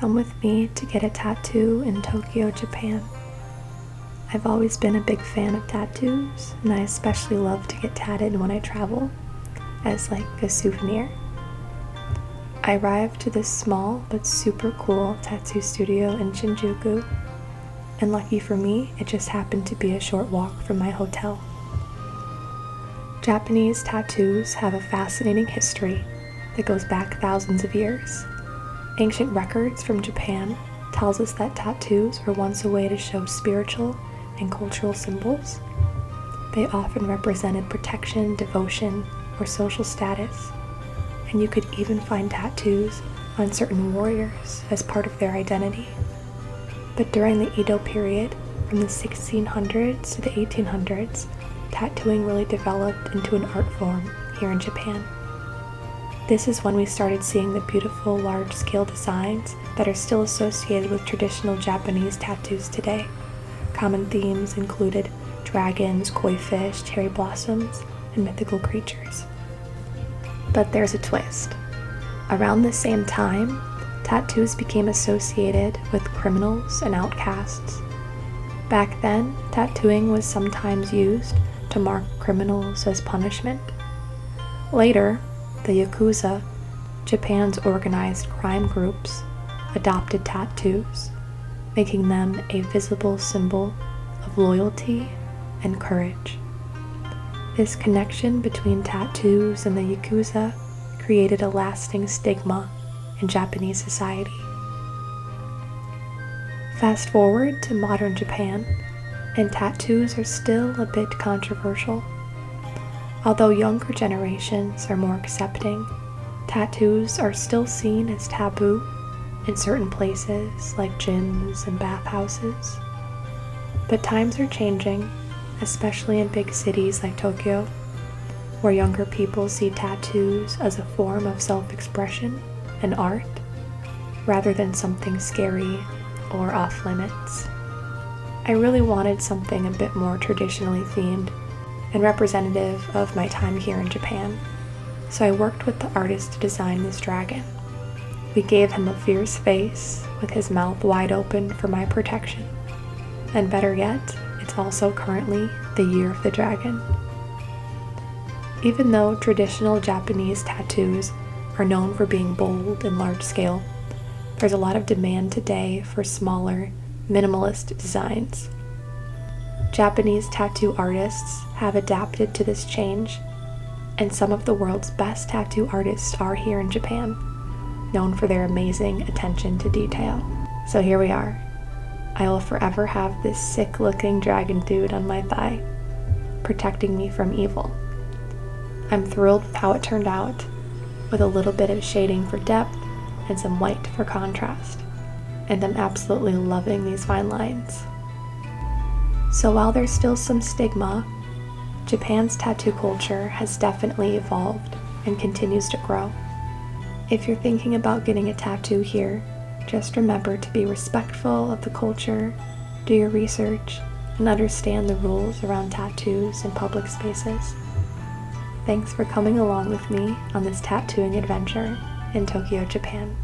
Come with me to get a tattoo in Tokyo, Japan. I've always been a big fan of tattoos, and I especially love to get tatted when I travel, as like a souvenir. I arrived to this small but super cool tattoo studio in Shinjuku, and lucky for me, it just happened to be a short walk from my hotel. Japanese tattoos have a fascinating history that goes back thousands of years. Ancient records from Japan tells us that tattoos were once a way to show spiritual and cultural symbols. They often represented protection, devotion, or social status, and you could even find tattoos on certain warriors as part of their identity. But during the Edo period, from the 1600s to the 1800s, tattooing really developed into an art form here in Japan. This is when we started seeing the beautiful large-scale designs that are still associated with traditional Japanese tattoos today. Common themes included dragons, koi fish, cherry blossoms, and mythical creatures. But there's a twist. Around the same time, tattoos became associated with criminals and outcasts. Back then, tattooing was sometimes used to mark criminals as punishment. Later, the Yakuza, Japan's organized crime groups, adopted tattoos, making them a visible symbol of loyalty and courage. This connection between tattoos and the Yakuza created a lasting stigma in Japanese society. Fast forward to modern Japan, and tattoos are still a bit controversial. Although younger generations are more accepting, tattoos are still seen as taboo in certain places like gyms and bathhouses. But times are changing, especially in big cities like Tokyo, where younger people see tattoos as a form of self-expression and art, rather than something scary or off-limits. I really wanted something a bit more traditionally themed and representative of my time here in Japan, so I worked with the artist to design this dragon. We gave him a fierce face with his mouth wide open for my protection. And better yet, it's also currently the year of the dragon. Even though traditional Japanese tattoos are known for being bold and large scale, there's a lot of demand today for smaller, minimalist designs. Japanese tattoo artists have adapted to this change, and some of the world's best tattoo artists are here in Japan, known for their amazing attention to detail. So here we are. I will forever have this sick-looking dragon dude on my thigh, protecting me from evil. I'm thrilled with how it turned out, with a little bit of shading for depth and some white for contrast, and I'm absolutely loving these fine lines. So while there's still some stigma, Japan's tattoo culture has definitely evolved and continues to grow. If you're thinking about getting a tattoo here, just remember to be respectful of the culture, do your research, and understand the rules around tattoos in public spaces. Thanks for coming along with me on this tattooing adventure in Tokyo, Japan.